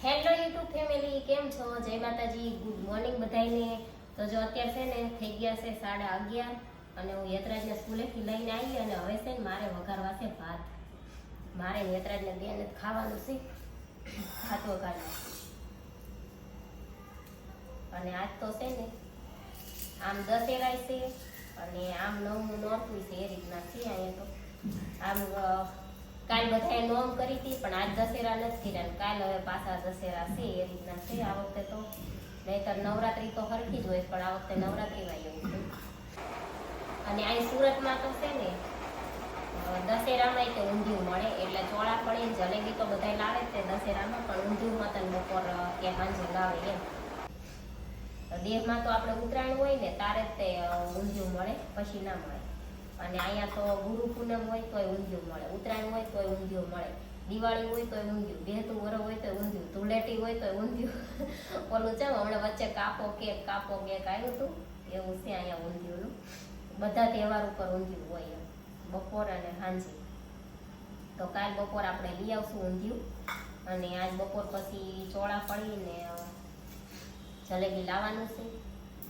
Hello YouTube family, કેમ છો? જય માતાજી, ગુડ મોર્નિંગ બધાને. તો જો અત્યારે છે ને થઈ ગયા છે 11:30 અને હું યતરાજને સ્કૂલેથી લઈને આવી અને હવે છે ને મારે વઘારવા છે ભાત. મારે યતરાજને બેને ખાવાનું છે ભાત વઘારવા. અને આજ તો છે ને આમ દશેરાય છે અને આમ નવમું નોરતું છે, એ રીતના છે અહીંયા. તો આમ કાલ બધાએ નોમ કરી હતી પણ આજ દશેરા નથી કર્યા. કાલ હવે પાછા દશેરા છે, એ રીતના છે આ વખતે. તો નહીતર નવરાત્રી તો હરખી જ હોય પણ આ વખતે નવરાત્રીમાં એવું છે. અને અહીં સુરતમાં તો છે ને દશેરામાં તે ઊંધિયું મળે, એટલે ચોળાફળી જલેબી તો બધા લાવે તે દશેરામાં, પણ ઊંધિયુંમાં તને બપોર કે સાંજે લાવે એમ. દેહમાં તો આપણે ઉત્તરાયણ હોય ને તારે જ તે ઊંધિયું મળે, પછી ના મળે. અને અહીંયા તો ગુરુ પૂનમ હોય તોય ઊંધિયું મળે, ઉત્તરાયણ હોય તોય ઊંધિયું મળે, દિવાળી હોય તોય ઊંધિયું, બેહતું વરસ હોય તોય ઊંધિયું, ધૂળેટી હોય તોય ઊંધિયું. ઓલું છે હમણાં વચ્ચે કાપો કેક આવ્યું હતું, એવું છે અહીંયા ઊંધિયુંનું. બધા તહેવાર ઉપર ઊંધિયું હોય એમ, બપોર અને સાંજે. તો કાલ બપોર આપણે લઈ આવશું ઊંધિયું, અને આજ બપોર પછી ચોળાફળી ને જલેબી લાવવાનું છે,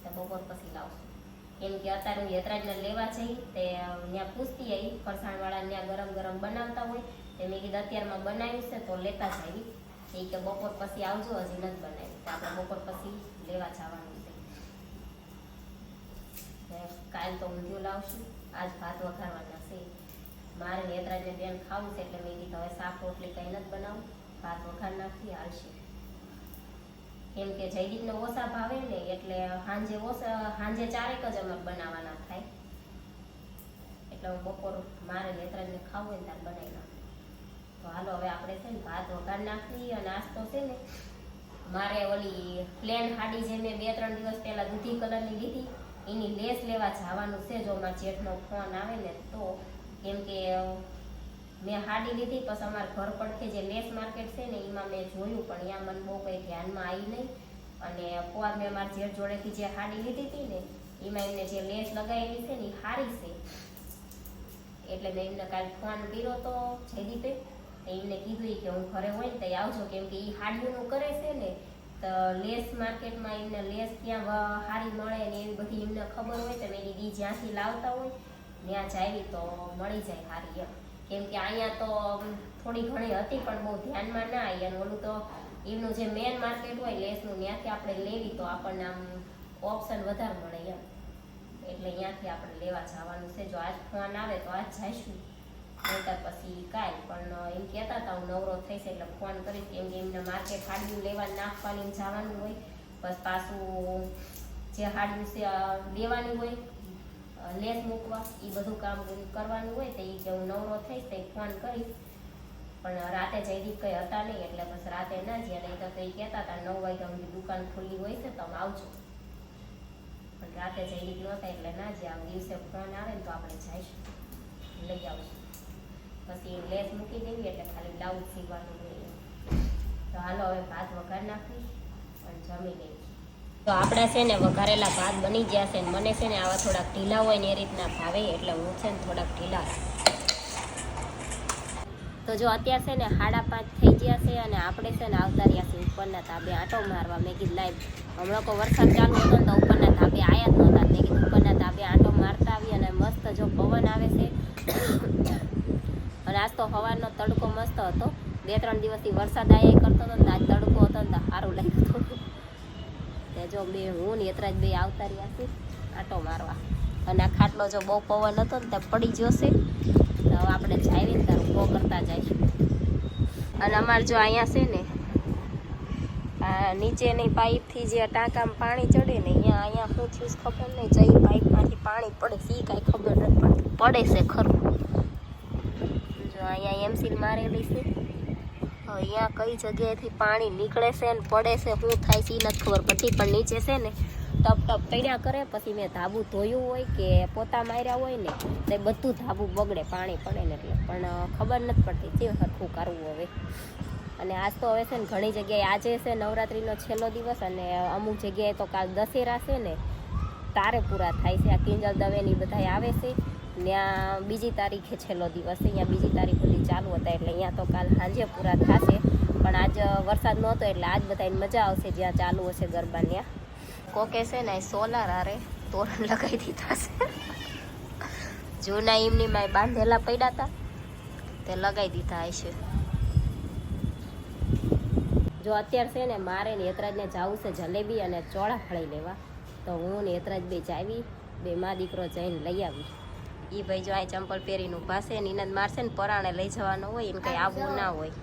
તો બપોર પછી લાવશું. કેમ કે અત્યારે હું યતરાજને લેવા જઈ તે ત્યાં પૂછતી આવી ફરસાણવાળા ત્યાં ગરમ ગરમ બનાવતા હોય, તે મેં કીધું અત્યારમાં બનાવ્યું છે તો લેતા જ આવી. એ કે બપોર પછી આવજો, હજી નથી બનાવ્યું. તો આપણે બપોર પછી લેવા જવાનું છે. કાલ તો ઊંધિયું લાવશું, આજ ભાત વઘારવાના છે. મારે યતરાજને બેન ખાવું છે એટલે મેં કીધું હવે શાક રોટલી કંઈ નથી બનાવું, ભાત વઘાર નાખી હાલશે. કેમ કે જયદીપને ઓછા ભાવે ને એટલે સાંજે 4 જ અમારે બનાવવાના થાય. એટલે હું બપોર મારે યતરાજને ખાવું હોય ને ત્યારે બનાવી નાખું. તો હાલો હવે આપણે છે ને ભાત વઘાર નાખી. અને આજ તો છે ને મારે ઓલી પ્લેન હાડી જે મેં 2-3 દિવસ પહેલા દૂધી કલરની લીધી એની લેસ લેવા જવાનું છે. જો મારા જેઠનો ફોન આવે ને તો, કેમ કે મેં હાડી લીધી પછી અમારા ઘર પડખે જે લેસ માર્કેટ છે ને એમાં મેં જોયું પણ ત્યાં મને બહુ કંઈ ધ્યાનમાં આવી નહીં. અને પોર મેં મારા જેઠ જોડેથી જે હાડી લીધી હતી ને એમાં એમને જે લેસ લગાવેલી છે ને એ સારી છે. એટલે મેં એમને કાલે ફોન કર્યો તો જયદીપે, એમને કીધું કે હું ઘરે હોય ને ત્યાં આવજો, કેમ કે એ હાડીઓનું કરે છે ને તો લેસ માર્કેટમાં એમને લેસ ક્યાં સારી મળે ને એવી બધી એમને ખબર હોય. તો મેં કીધી જ્યાંથી લાવતા હોય ત્યાં જાવી તો મળી જાય સારી એમ. કેમ કે અહીંયા તો થોડી ઘણી હતી પણ બહુ ધ્યાનમાં ના આવી. અને ઓલું તો એમનું જે મેન માર્કેટ હોય લેસનું ત્યાંથી આપણે લેવી તો આપણને આમ ઓપ્શન વધારે મળે એમ. એટલે ત્યાંથી આપણે લેવા જવાનું છે. જો આજ ફોન આવે તો આજ જઈશું, નહીતર પછી કાંઈ. પણ એમ કહેતા હતા હું નવરો થઈશ એટલે ફોન કરીશ, કેમ કે એમને માર્કેટ હાડીયું લેવા નાખવાની જવાનું હોય, બસ પાછું જે હાડીયું છે દેવાની હોય લેસ મૂકવા, એ બધું કામ કરવાનું હોય. તો એ કે હું નવરો થઈશ તો ફોન કરીશ. પણ રાતે જયદીપ કંઈ હતા નહીં એટલે બસ રાતે ના જઈએ. નહીં તો એ કહેતા હતા 9 વાગ્યા સુધી દુકાન ખુલ્લી હોય છે તમે આવજો, પણ રાતે જયદીપ નહોતા એટલે ના જઈએ. આમ દિવસે ફોન આવે ને તો આપણે જઈશું, લઈ આવશું. પછી લેસ મૂકી દેવી એટલે ખાલી બ્લાઉઝ સીવવાનું હોય. તો હાલો હવે ભાત વઘાર નાખી અને જમી લઈ. તો આપણા છે ને વઘારેલા ભાત બની ગયા છે. મને છે ને આવા થોડાક ઢીલા હોય ને એ રીતના ભાવે, એટલે હું છે ને થોડાક ઢીલા. તો જો અત્યારે છે ને 5:30 થઈ ગયા છે અને આપણે છે ને આવતા રહ્યા છે ઉપરના ધાબે આંટો મારવા. મેં કીધું લાઈવ હમણાં કોઈ વરસાદ ચાલુ હતો ને તો ઉપરના ધાબે આવ્યા જ નહોતા. મેં કીધું ઉપરના ધાબે આંટો મારતા આવી. અને મસ્ત જો પવન આવે છે. અને આજ તો સવારનો તડકો મસ્ત હતો. 2-3 દિવસથી વરસાદ આવ્યા કરતો હતો ને આજ તડકો હતો ને તો સારું લાગ્યું હતું. જો હું ને યતરાજ બે આવતા રહ્યા છે આંટો મારવા. અને આ ખાટલો જો બહુ પવન હતો ને ત્યાં પડી જશે. તો હવે આપણે જાવી ને ત્યારે ઊભો કરતા જઈશું. અને અમારે જો અહીંયા છે ને આ નીચેની પાઇપથી જે ટાંકામાં પાણી ચડે ને અહીંયા શું થયું ખબર નહીં. જઈ પાઇપમાંથી પાણી પડે છે એ કાંઈ ખબર નથી પડતી, પડે છે ખરું. જો અહીંયા એમસીલ મારેલી છે. અહીંયા કઈ જગ્યાએથી પાણી નીકળે છે ને પડે છે, શું થાય છે એ નથી ખબર પડતી. પણ નીચે છે ને ટપ ટપ પડ્યા કરે. પછી મેં ધાબુ ધોયું હોય કે પોતા માર્યા હોય ને તો બધું ધાબુ બગડે પાણી પડે ને એટલે. પણ ખબર નથી પડતી જે સરખું કરવું હવે. અને આજ તો હવે છે ને ઘણી જગ્યાએ આજે છે નવરાત્રિનો છેલ્લો દિવસ, અને અમુક જગ્યાએ તો કાલ દશેરા છે ને તારે પૂરા થાય છે. આ કિંજલ દવેની બધા આવે છે ત્યાં 2જી તારીખે છેલ્લો દિવસ છે. અહીંયા 2જી તારીખ સુધી ચાલુ હતા એટલે અહીંયા તો કાલ સાંજે પૂરા થશે. પણ આજ વરસાદ નહોતો એટલે આજ બધાને મજા આવશે જ્યાં ચાલુ હશે ગરબા ત્યાં. કોકે છે ને સોલાર હારે તોરણ લગાવી દીધા છે. જૂના એમની માં બાંધેલા પડ્યા હતા તે લગાવી દીધા હશે. જો અત્યારે છે ને મારે ને યતરાજને જવું છે જલેબી અને ચોળાફળી લેવા, તો હું ને યતરાજ બે જાવી, બે મા દીકરો જઈને લઈ આવી. એ ભાઈ જો આ ચંપલ પહેરીને ઊભા છે ને એને મારશે ને પરાણે લઈ જવાનો હોય એને કંઈ આવવું ના હોય.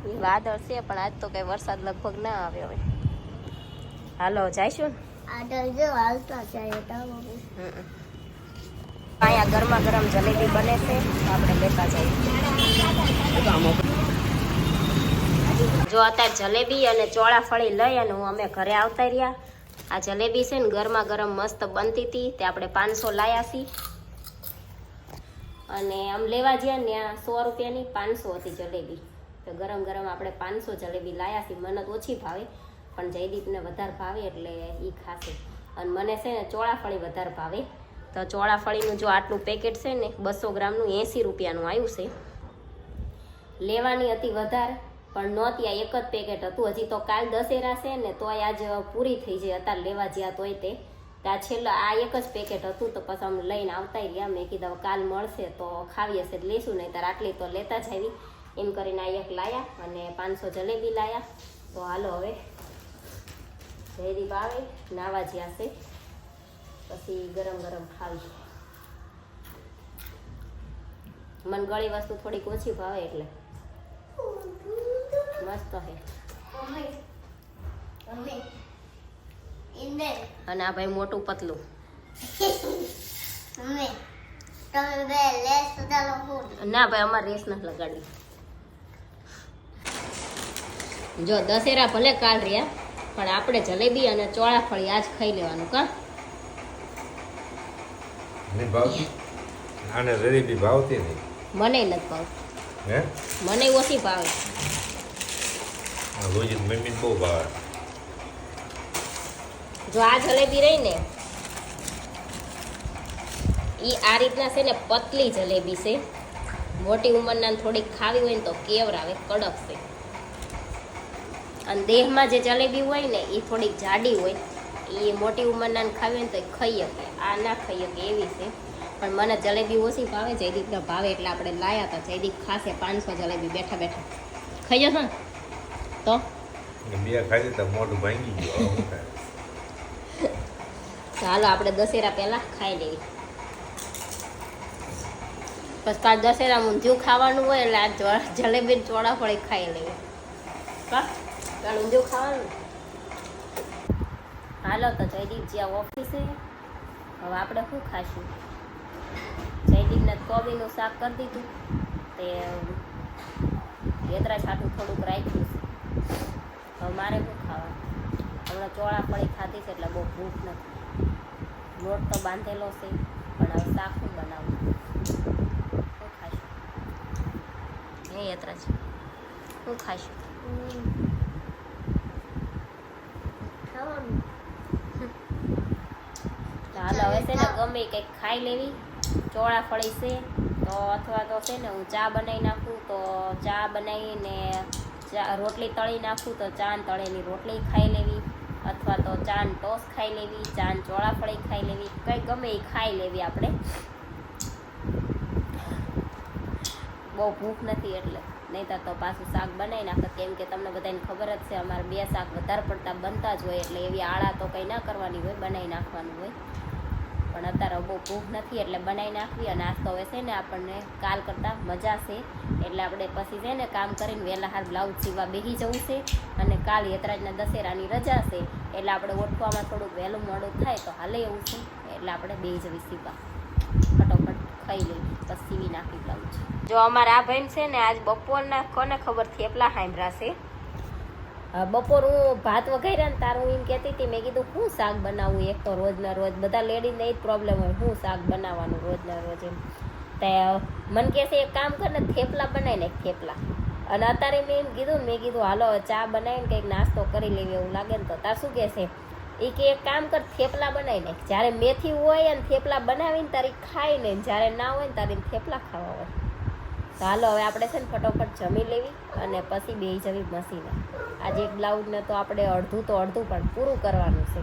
એ વાદળ છે પણ આજ તો કઈ વરસાદ લગભગ ના આવ્યો હોય. હાલો જઈશું અહીંયા ગરમા ગરમ જલેબી બને છે આપણે લેતા જઈએ. જો અત્યારે જલેબી અને ચોળાફળી લઈ અને અમે ઘરે આવતા રહ્યા. આ જલેબી છે ને ગરમા ગરમ મસ્ત બનતી હતી તે આપણે 500 લાયા છીએ અને આમ લેવા ગયા ને ત્યાં 100 રૂપિયાની 500 હતી જલેબી. તો ગરમ ગરમ આપણે 500 જલેબી લાયા છીએ. મને તો ઓછી ભાવે પણ જયદીપને વધારે ભાવે એટલે એ ખાશે. અને મને છે ને ચોળાફળી વધારે ભાવે. તો ચોળાફળીનું જો આટલું પેકેટ છે ને 200 ગ્રામનું 80 રૂપિયાનું આવ્યું છે. લેવાની હતી વધારે પણ નહોતી, આ એક જ પેકેટ હતું. હજી તો કાલ દશેરા છે ને તોય આજ પૂરી થઈ જાય. અત્યારે લેવા જ્યાં તોય તે ત્યાં છેલ્લા આ એક જ પેકેટ હતું તો પછી અમે લઈને આવતા રહ્યા. મેં કીધું કાલ મળશે તો ખાવી હશે લઈશું, નહીં તાર આટલી તો લેતા જ આવી. એમ કરીને આ એક લાયા અને 500 જલેબી લાયા. તો હાલો હવે જયદીપ આવે નાવા જ્યાં છે પછી ગરમ ગરમ ખાવી. મને ગળી વસ્તુ થોડીક ઓછી ભાવે એટલે મસ્ત હે. અને આ ભાઈ મોટું પતલું. ના ભાઈ અમારે રેસ નથી લગાડવી. જો દશેરા ભલે કાલ રહ્યા પણ આપણે જલેબી અને ચોળાફળી આજ ખાઈ લેવાનું. કા આને જલેબી ભાવતી નહીં. મને નથી ભાવતી. હે મને ઓછી ભાવે. રોજ મમ્મી બહુ ભાવે. જો આ જલેબી રહી ને એ આ રીતના છે ને પતલી જલેબી છે. મોટી ઉંમરના થોડીક ખાવી હોય ને તો કેવરાવે, કડક છે. અને દેહમાં જે જલેબી હોય ને એ થોડીક જાડી હોય. એ મોટી ઉંમરના ખાવી હોય ને તો ખાઈ શકે, આ ના ખાઈ શકે એવી છે. પણ મને જલેબી ઓછી ભાવે, જયદીપને ભાવે એટલે આપણે લાયા હતા. જયદીપ ખાશે 500 જલેબી બેઠા બેઠા ખાઈ જશો ને તો બે ખાઈ તો મોઢું ભાંગી ગયું. ચાલો આપણે દશેરા પહેલા ખાઈ લેવી, પછી પાછ દશેરા ઊંધિયું ખાવાનું હોય એટલે આ જલેબી ચોળાફળી ખાઈ લેવી. કાલ ઊંધિયું ખાવાનું. હાલો તો જયદીપ જ્યાં ઓફિસે હવે આપણે શું ખાશું. જયદીપને કોબીનું શાક કરી દીધું તે યતરા છાટું થોડુંક રાખ્યું છે. હવે મારે શું ખાવાનું. હમણાં ચોળાફળી ખાધી છે એટલે બહુ ભૂખ નથી. લોટ તો બાંધેલો છે પણ હવે શાક શું બનાવું. શું ખાશું હે યતરાજ, શું ખાશું. હાલ હવે છે ને ગમે કંઈક ખાઈ લેવી. ચોળાફળી છે તો અથવા તો છે ને હું ચા બનાવી નાખું તો ચા બનાવીને રોટલી તળી નાખું તો ચા તળેલી રોટલી ખાઈ લેવી, અથવા તો ચાન ટોસ ખાઈ લેવી, ચાન ચોળાફળી ખાઈ લેવી, કંઈ ગમે એ ખાઈ લેવી. આપણે બહુ ભૂખ નથી એટલે, નહીંતર તો પાછું શાક બનાવી નાખે. કેમ કે તમને બધાને ખબર જ છે અમારે 2 શાક વધારે પડતા બનતા જ હોય એટલે એવી આળા તો કંઈ ના કરવાની હોય, બનાવી નાખવાનું હોય. પણ અત્યારે બહુ ભૂખ નથી એટલે બનાવી નાખવી. અને આજ તો હવે છે ને આપણને કાલ કરતાં મજા છે એટલે આપણે પછી છે ને કામ કરીને વહેલા હાર બ્લાઉઝ સીવવા બેસી જવું છે. અને કાલ યતરાજના દશેરાની રજા છે એટલે આપણે ઓઠવામાં થોડુંક વહેલું મોડું થાય તો હાલે એવું છે એટલે આપણે બેસી જવી સીવવા. ફટોફટ ખાઈ લઈ પછી સીવી નાખી બ્લાઉઝ. જો અમારા આ ભાઈ છે ને આજ બપોરના કોને ખબર થેપલા હાંભળા છે. બપોર હું ભાત વઘાર્યા ને તારું એમ કહેતી હતી, મેં કીધું શું શાક બનાવવું. એક તો રોજના રોજ બધા લેડીઝને એ જ પ્રોબ્લેમ હોય, શું શાક બનાવવાનું રોજના રોજ એમ. તે મને કહે છે એક કામ કર ને થેપલા બનાવી નાખ થેપલા. અને અત્યારે મેં એમ કીધું ને, મેં કીધું હાલો ચા બનાવીને કંઈક નાસ્તો કરી લેવી એવું લાગે ને તો તાર શું કહેશે. એ કે એક કામ કર થેપલા બનાવી નાખ. જ્યારે મેથી હોય ને થેપલા બનાવીને તારી ખાઈ ને, જ્યારે ના હોય ને તારી થેપલા ખાવા હોય. તો હાલો હવે આપણે છે ને ફટોફટ જમી લેવી અને પછી બેસી જવી મશીને. આજે એક બ્લાઉઝને તો આપણે અડધું પણ પૂરું કરવાનું છે.